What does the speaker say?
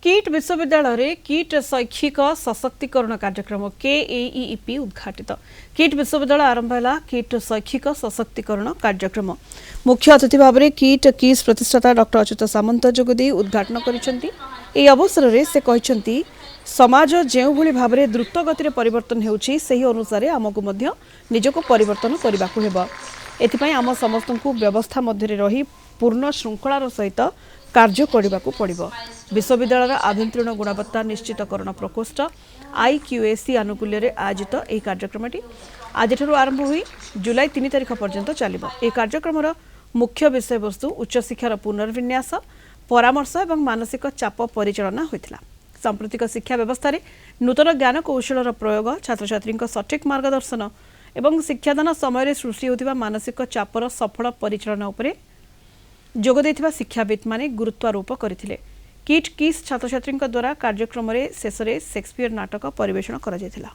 Kit विश्वविद्यालय kit शैक्षिक सशक्तिकरण कार्यक्रम KAEEP उद्घाटित। किट विश्वविद्यालय आरंभ है किट शैक्षिक सशक्तिकरण कार्यक्रम। मुख्य अतिथि भाव में किट किस प्रतिष्ठाता डॉक्टर अच्युत सामंत जोगदी उद्घाटन करिसेंती। एही अवसर में से कहते समाज जो भली भाव में द्रुत गति परिवर्तन होउछि सेही अनुसार आमको मध्य निजको परिवर्तन करबाकू हेबो। एथिपाई आम समस्त व्यवस्था मध्य रही पूर्ण श्रृंखलार सहित कार्य करबाकू पड़िबो। विश्वविद्यालय आभ्यंतरीण गुणवत्ता निश्चितकरण प्रकोष्ठ IQAC आनुकूल्य आयोजित यह कार्यक्रमटी आज आरंभ हुई जुलाई 3 तारिख पर्यंत चलिबो। यह कार्यक्रम मुख्य विषय वस्तु उच्च शिक्षार पुनर्विन्यास परामर्श और मानसिक चाप परिचालना होइतिला। सांप्रतिक शिक्षा व्यवस्था रे नूतन ज्ञान कौशल प्रयोग छात्र छात्री सठिक मार्गदर्शन एवं शिक्षादान समय सृष्टि होतिबा मानसिक चापर सफल परिचालना उपरे जोग देथिबा शिक्षाविद माने गुरुत्वारोप करथिले। किट किस छात्र छात्री द्वारा कार्यक्रम शेष में शेक्सपियर नाटक परिवेषण करा जायतिला।